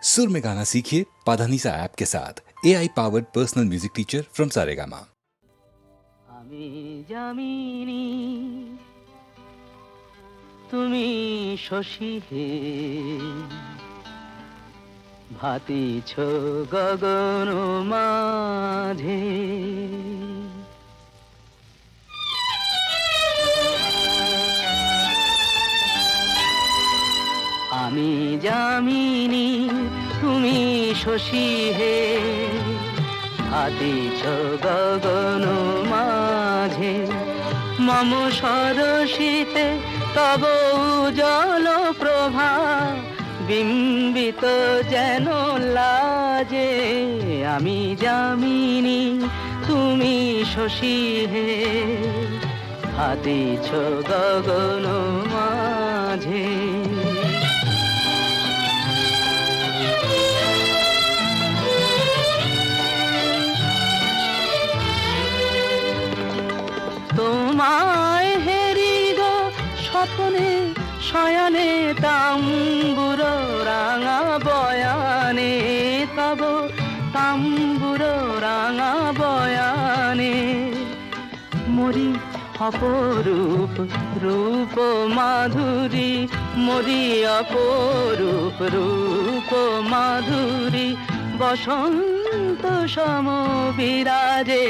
सुर में गाना सीखिए पाधानीसा ऐप के साथ AI powered personal music teacher from Saregama. আমি যামিনী তুমি শশী হে ভাতিছ গগন মাঝে আমি যামিনী তুমি শশী হে ভাতিছ গগন মাঝে মম সরসিতে তব উজ্জ্বল প্রভা বিম্বিত যেন লাজে আমি যামিনী তুমি শশী হে ভাতিছ গগন মাঝে তোমায় হেরি গো স্বপ্নে শয়নে তাম্বুর রাঙা বয়ানে তব তাম্বুর রাঙা বয়ানে মরি অপরূপ রূপ মাধুরী মরি অপরূপ রূপ মাধুরী বসন্ত সম বিরাজে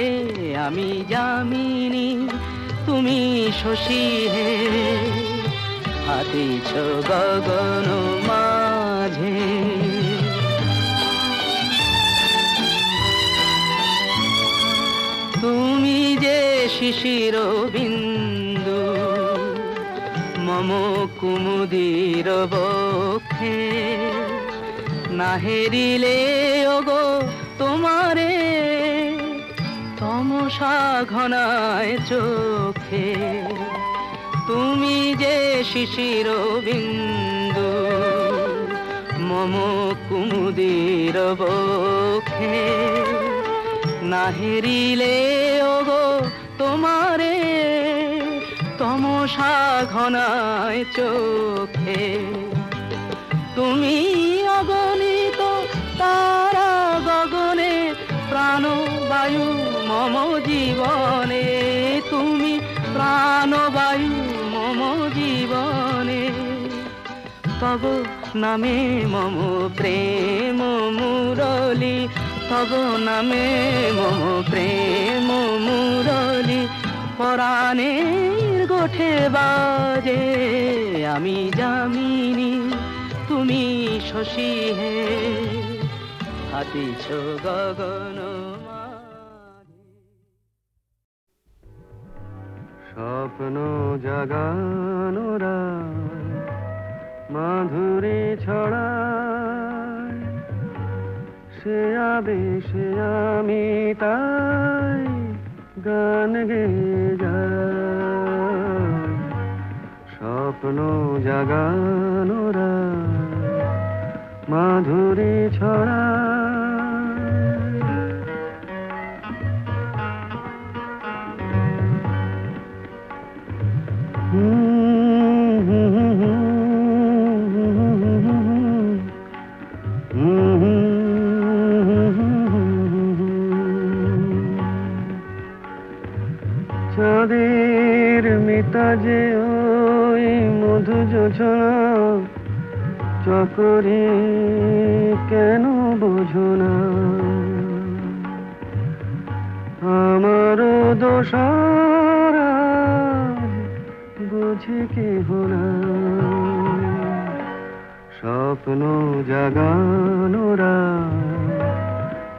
আমি যামিনী তুমি শশী হে ভাতিছ গগন মাঝে তুমি যে শিশির বিন্দু মম কুমুদির বক্ষে না হেরিলে ওগো তোমারে তমসা ঘনায় চোখে তুমি যে শিশির বিন্দু মম কুমুদির বক্ষে না হেরিলে ওগো তোমারে তমসা ঘনায় চোখে তুমি অগণিত তারা গগনে প্রাণবায়ু মম জীবনে তুমি প্রাণবায়ু মম জীবনে তব নামে মম প্রেম মুরলি তব নামে মম প্রেম মুরলি পরাণের গোঠে বাজে আমি যামিনী তুমি শশী হে ভাতিছ গগন স্বপ্ন জাগানোরা মাধুরী ছড়ায় সে আবেশে আমি তাই গান গেয়ে যাই স্বপ্ন জাগানোরা মাধুরী ছড়ায় চাঁদের মিতা যে ওই মধু যোছনা চকরি কেন বোঝো না আমারও দোষারা বুঝি কেহ না স্বপ্ন জাগানোরা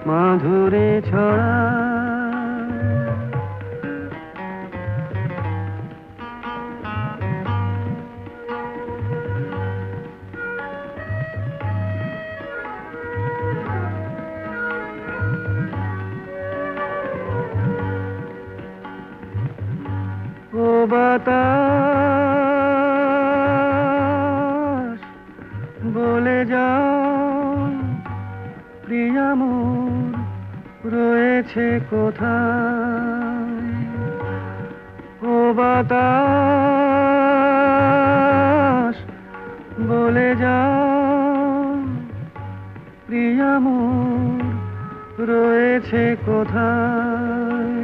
মাধুরী ছড়া ও বাতাস বলে যাও প্রিয়া মোর রয়েছে কোথায় ও বাতাস বলে যাও প্রিয়া মোর রয়েছে কোথায়?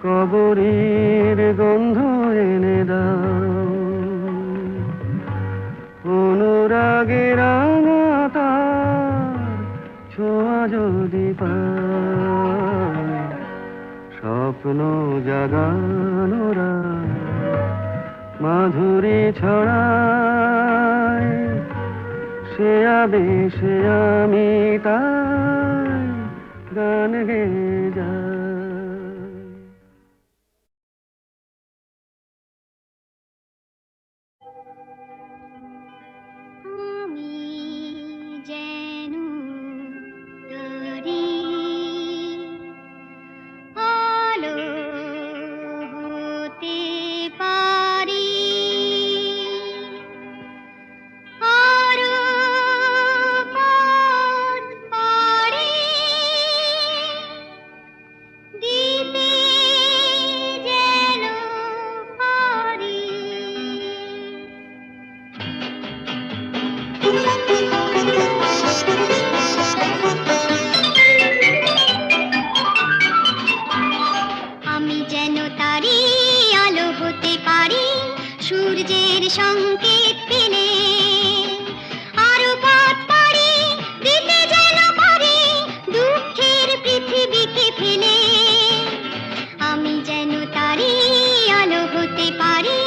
কবরের গন্ধ এনে দাও, অনুরাগে রাঙা তার ছোঁয়া যদি পায়, স্বপ্ন জাগানোরা মাধুরী ছড়ায়, সে আবেশে আমি তাই গান গেয়ে যাই। আমি যেন তারি আলো হতে পারি, আরো পথ পাড়ি দিতে যেন পারি। আমি যেন তারি আলো হতে পারি, সূর্যের সংকেত পেলে আরো পথ পাড়ি দিতে যেন পারি, দুঃখের পৃথিবীকে ফেলে। আমি যেন তারি আলো হতে পারি,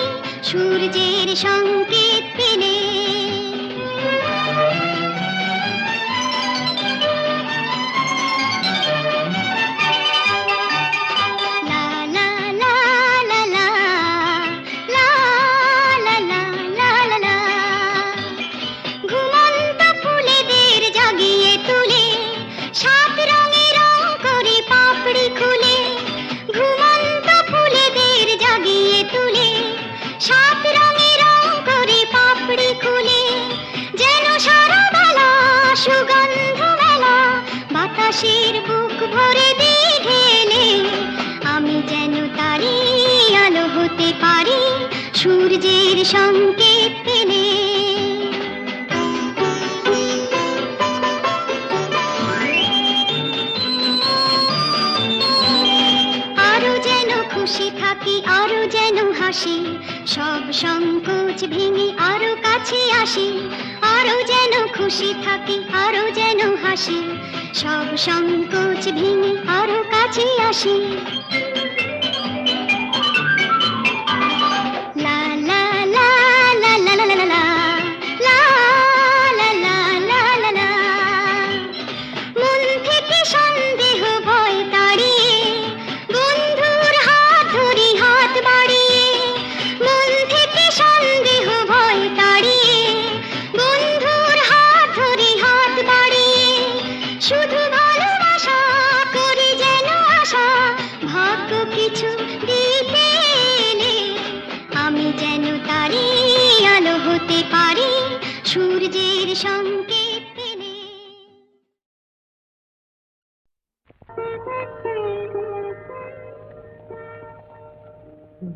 সূর্যের সংকেত পেলে। লা লা লা লা লা, লা লা লা লা লা লা। ঘুমন্ত ফুলেদের জাগিয়ে তুলে, সাত রঙে রং করে পাপড়ি খুলে। ঘুমন্ত ফুলেদের জাগিয়ে তুলে, সাত রঙে রং করে পাপড়ি খুলে। যেন সারা বেলা সুগন্ধ মেলা, বাতাসের বুক ভরে দিয়ে ঢেলে। আমি যেন তারি আলো হতে পারি, সূর্যের সংকেত পেলে। আরো যেন খুশি থাকি, আরো যেন হাসি, সব সংকোচ ভেঙে আরো কাছে আসি। আরো যেন খুশি থাকি, আরো যেন হাসি, সব সংকোচ ভেঙে আরো কাছে আসি। লা লা লা লা লা লা লা লা, লা লা লা লা লা লা। মন থেকে সন্দেহ ভয় তাড়িয়ে, বন্ধুর হাত ধরি হাত বাড়িয়ে। মন থেকে সন্দেহ ভয় তাড়িয়ে, বন্ধুর হাত ধরি হাত বাড়িয়ে। শুধু ভালোবাসা করি যেন আশা, ভাগ্য কিছু দিতে এলে। আমি যেন তারি আলো হতে পারি, সূর্যের সংকেত পেলে।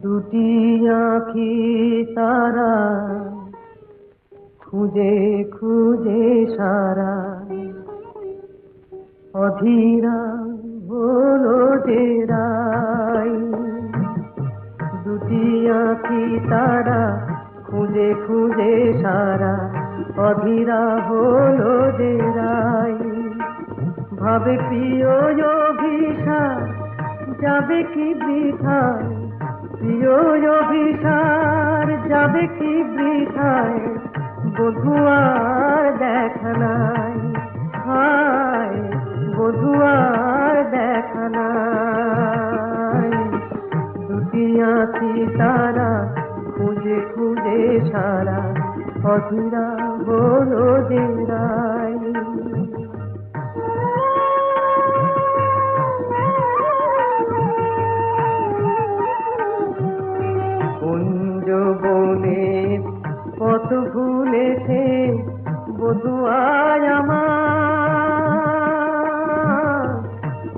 দুটি আঁখি তারা খুঁজে খুঁজে সারা, অধীরা হলো যে রাই। দুটি আঁখি তারা খুঁজে খুঁজে সারা, অধীরা হলো যে রাই। ভাবে প্রিয় অভিশাপ যাবে কি বৃথায়, প্রিয় অভিশাপ যাবে কি বৃথায়। বধুয়ার দেখা নাই, হায় বধুয়ার দেখা নাই। দুটি আঁখি তারা খুঁজে খুঁজে সারা, অধীরা হলো যে রাই। কুঞ্জ বনের পথ ভুলেছে বধুয়ায় আমার,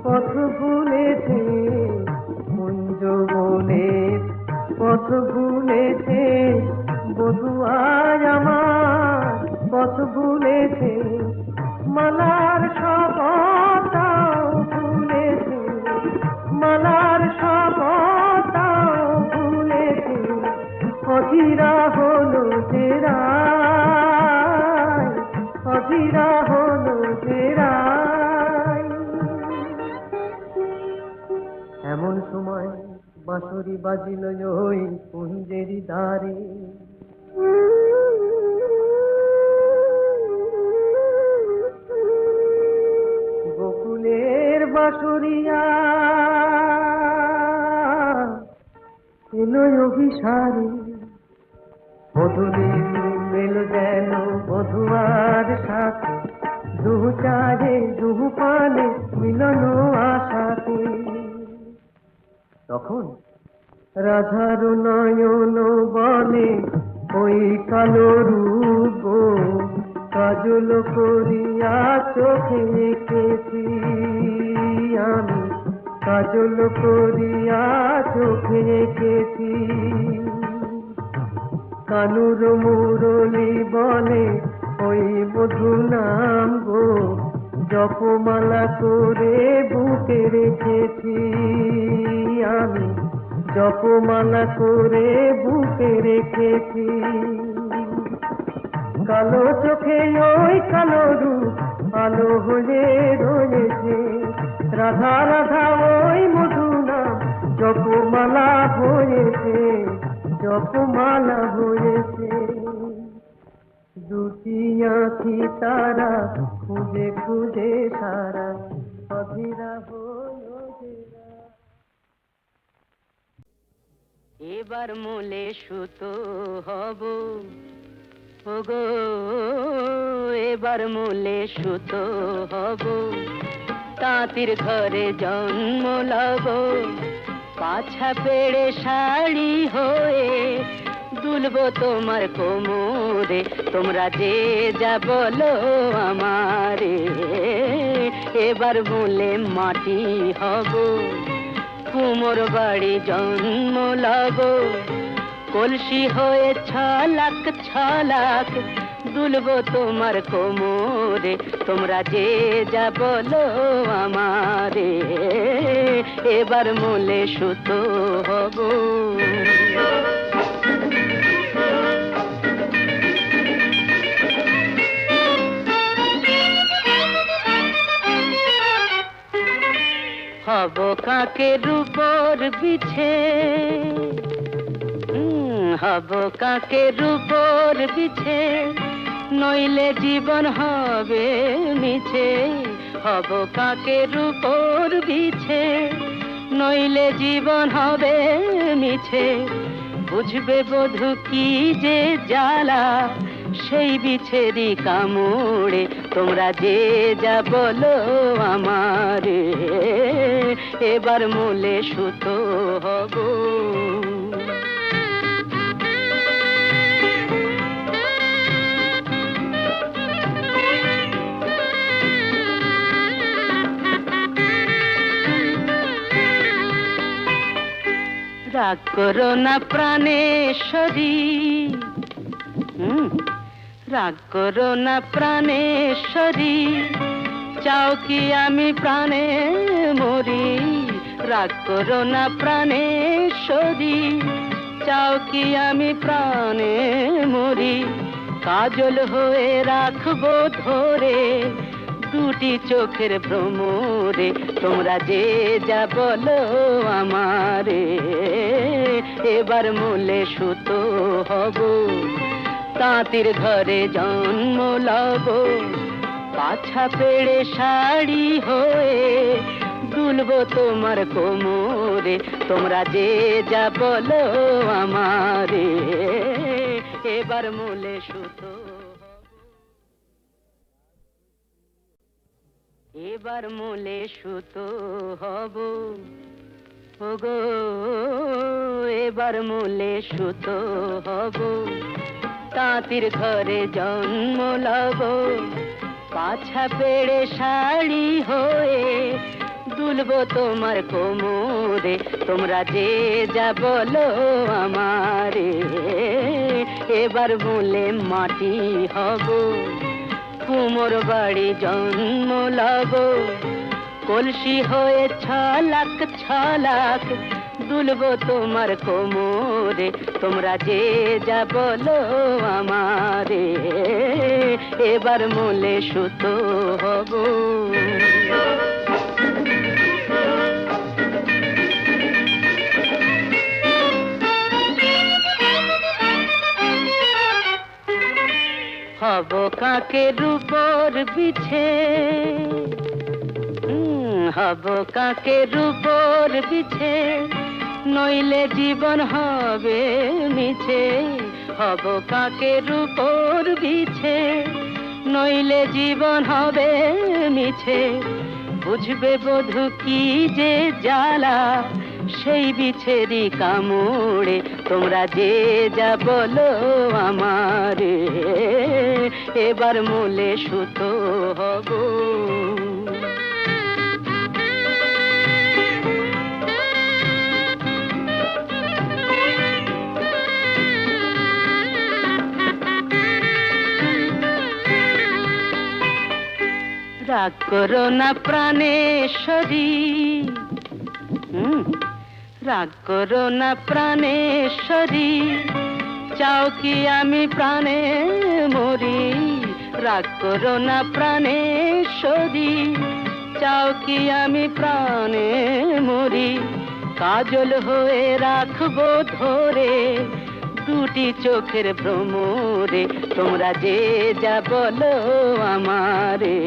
পথ ভুলেছে কুঞ্জ বনের পথ ভুলেছে বধুয়ায় আমার, পথ ভুলেছে মালার শপথটাও ভুলেছে, মালার শপথটাও ভুলেছে, অধীরা হলো যে রায়, অধীরা হলো যে রায়। এমন সময় বাঁশরি বাজিল ওই কুঞ্জেরি দ্বারে, গোকুলের বাঁশরিয়া এলো অভিসারে, বধূরে মেল যেন বধুয়ার সাথে, দুহু চাহে দুহু পানে মিলন আশাতে। তখন রাধার নয়ন বলে ওই কালো রূপ কাজল করিয়া চোখে এঁকেছি আমি, কাজল করিয়া চোখে এঁকেছি। কানুর মুরলি বলে ওই মধু নাম গো, জপমালা করে বুকে রেখেছি আমি, জপমালা করে বুকে রেখেছি। কালো চোখে ওই কালো রূপ আলো হয়ে রয়েছে, রাধা রাধা ওই মধু নাম জপমালা হয়েছে, জপমালা হয়েছে। দুটি আঁখি তারা খুঁজে খুঁজে সারা, অধীরা হলো যে রায়। এবার মোলে সুতো হব ওগো, এবার মোলে সুতো হব, তাঁতির ঘরে জন্ম লব, পাছা পেড়ে শাড়ি হয়ে দুলবো তোমার কোমরে, তোমরা যে যা বলো আমারে। এবার মোলে মাটি হব, কুমোর বাড়ি জন্ম লব, কলসি হয়ে ছলাক ছলাক দুলবো তোমার কোমরে, তোমরা যে যা বলো আমারে। এবার মোলে সুতো হব। হব কাকের উপর বিছে, হব কাকের উপর বিছে, নইলে জীবন হবে মিছে। হব কাকের উপর বিছে, নইলে জীবন হবে মিছে। বুঝবে বধূ কি যে জ্বালা সেই বিছেরি কামড়ে, তোমরা যে যা বলো আমারে। এবার মোলে সুতো হব। রাগ করো না প্রাণেশ্বরী, রাগ করো না প্রাণেশ্বরী, চাও কি আমি প্রাণে মরি। রাগ করো না প্রাণেশ্বরী, চাও কি আমি প্রাণে মরি। কাজল হয়ে রাখবো ধরে দুটি চোখের ভ্রমরে, তোমরা যে যা বলো আমারে। এবার মোলে সুতো হব, তাঁতির ঘরে জন্ম লব, পাছা পেড়ে শাড়ি হয়ে দুলবো তোমার কোমরে, তোমরা যে যা বলো আমারে। এবার মোলে সুতো, এবার মোলে সুতো হব ওগো, এবার মোলে সুতো হব, তাঁতির ঘরে জন্ম লব, পাছা পেড়ে শাড়ি হয়ে দুলবো তোমার কোমরে, তোমরা যে যা বলো আমারে। এবার মোলে মাটি হব, কুমোর বাড়ি জন্ম লব, কলসি হয়ে ছলাক ছলাক দুলবো তোমার কোমরে, তোমরা যে যা বলো আমারে, এবার মোলে সুতো হব। হব কাকের উপর বিছে, হব কাকের উপর বিছে, নইলে জীবন হবে মিছে। হব কাকের উপর বিছে, নইলে জীবন হবে মিছে। বুঝবে বধূ কি যে জ্বালা সেই বিছেরি কামড়ে, তোমরা যে যা বলো আমারে, এবার মোলে সুতো হব। রাগ করো না প্রাণেশ্বরী, রাগ করো না প্রাণেশ্বরী, চাও কি আমি প্রাণে মরি। রাগ করো না প্রাণেশ্বরী, চাও কি আমি প্রাণে মরি। কাজল হয়ে রাখবো ধরে দুটি চোখের ভ্রমরে, তোমরা যে যা বলো আমারে,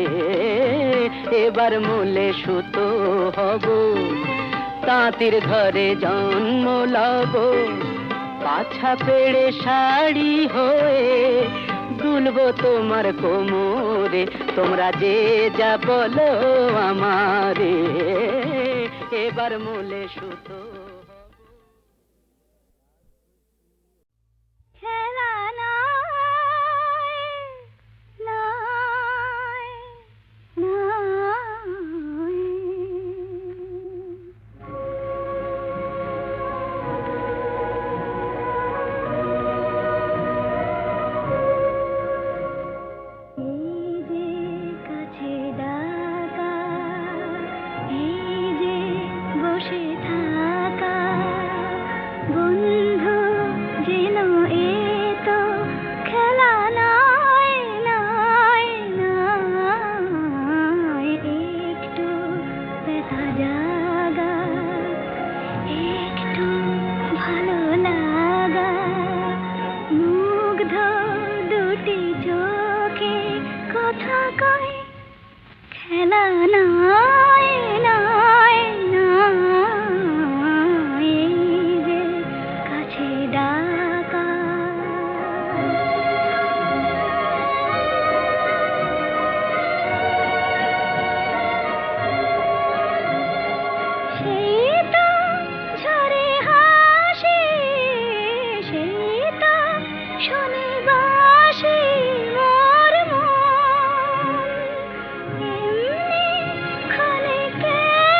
এবার মোলে সুতো হব। তাঁতির ঘরে জন্ম লব, পাছা পেড়ে শাড়ি হয়ে দুলবো তোমার কোমরে, তোমরা যে যা বলো আমারে, এবার মোলে সুতো। খেলা নাই, নাই, নাই। এই যে কাছে ডাকা, এই যে বসে থাকা, বন্ধু যেন এ তো খেলা নাই, নাই, নাই। একটু ব্যথা জাগা, একটু ভালো লাগা, মুগ্ধ দুটি চোখে কথা কয়, খেলা নাই, নাই, নাই। এই যে কাছে ডাকা। সেই তো ঝরে হাসি, সেই তো শোনে বাঁশি মোর মন, এমনি ক্ষণিকের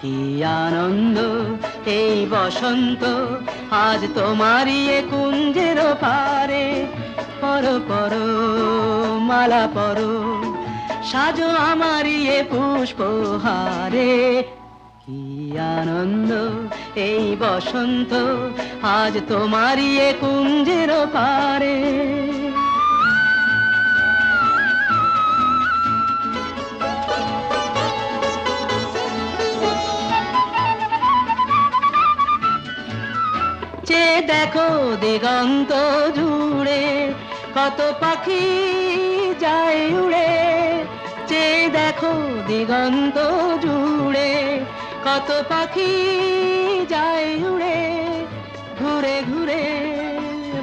কি আনন্দ এই বসন্ত, আজ তোমারই এ কুঞ্জের পারে। পরো পরো মালা পরো, সাজো আমারই এ পুষ্পহারে। কি আনন্দ এই বসন্ত, আজ তোমারই এ কুঞ্জের পারে। চেয়ে দেখো দিগন্ত জুড়ে, কত পাখি যায় উড়ে। চেয়ে দেখো দিগন্ত জুড়ে, কত পাখি যায় উড়ে। ঘুরে ঘুরে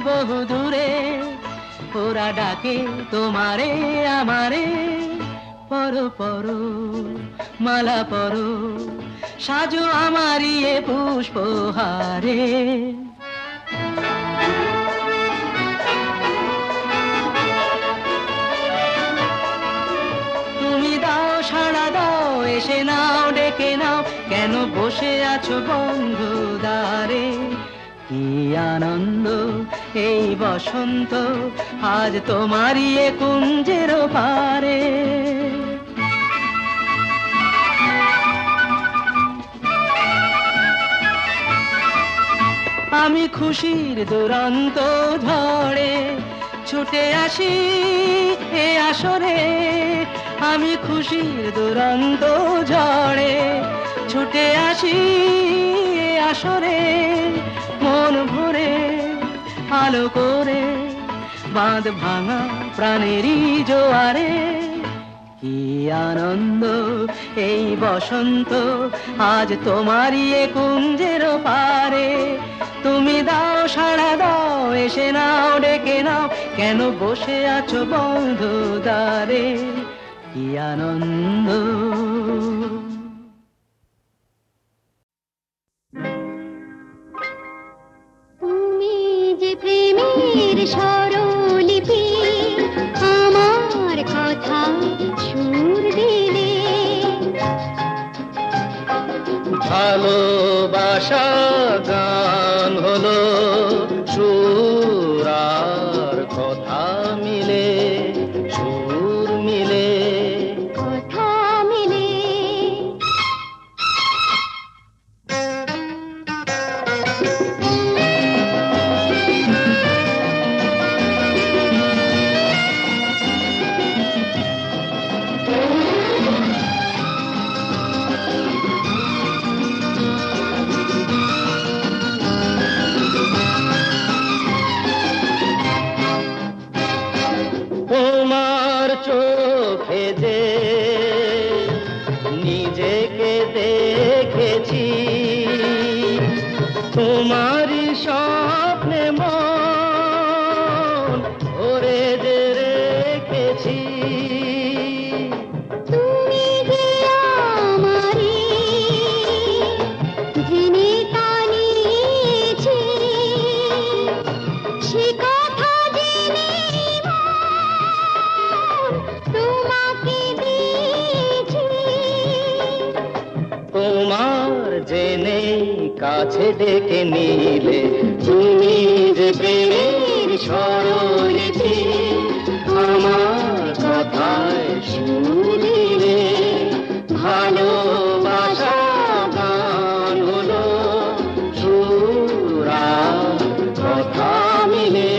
বহু দূরে, ওরা ডাকে তোমারে আমারে। পরো পরো মালা পরো, সাজো আমারই এ পুষ্পহারে। তুমি দাও সাড়া দাও, এসে নাও ডেকে নাও, কেন বসে আছো বন্ধ দ্বারে। কি আনন্দ এই বসন্ত, আজ তোমারই এ কুঞ্জের পারে। আমি খুশির দুরন্ত ঝড়ে ছুটে আসি এ আসরে। আমি খুশির দুরন্ত ঝড়ে ছুটে আসি এ আসরে। মন ভরে আলো করে বাঁধ ভাঙা প্রাণেরই জোয়ারে। কি আনন্দ এই বসন্ত, আজ তোমারই এ কুঞ্জের পারে। তুমি দাও সাড়া দাও, এসে নাও ডেকে নাও, কেন বসে আছো বন্ধ দ্বারে। কি আনন্দ। তুমি যে প্রেমের স্বরলিপি, আমার কথা সুর দিলে। ভালোবাসা গান হলো, সুর আর কথা মিলে, সুর মিলে। কথা মিলে। তোমার চোখে যে নিজেকে দেখেছি, তোমারই স্বপ্নে মন ভরে যে রেখেছি। তুমি যে আমারই জেনে তা নিয়েছি, সে কথা জেনে মন তোমাকে দিয়েছি। তোমার জেনে কাছে ডেকে নিলে, তুমি যে প্রেমের স্বরলিপি, আমার কথায় সুর দিলে। ভালোবাসা গান হলো, সুর আর কথা মিলে,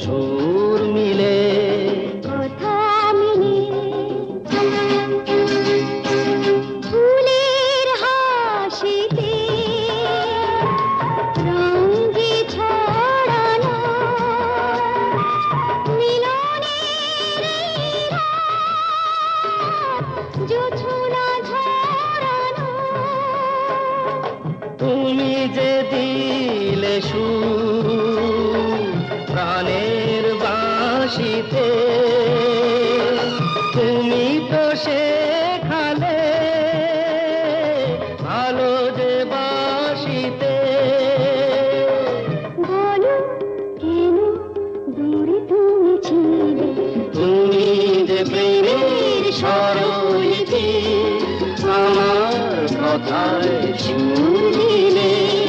সুর মিলে। কথা মিলে। ফুলের হাসিতে রঙ যে ছড়ানো, মিলনের এই রাত জোছনা ঝরানো। তুমি যে দিলে সুর প্রাণের বাঁশিতে, তুমি তো শেখালে ভালো যে বাঁশিতে। বলো কেন দূরে তুমি ছিলে, তুমি যে প্রেমের স্বরলিপি, আমার কথায় সুর দিলে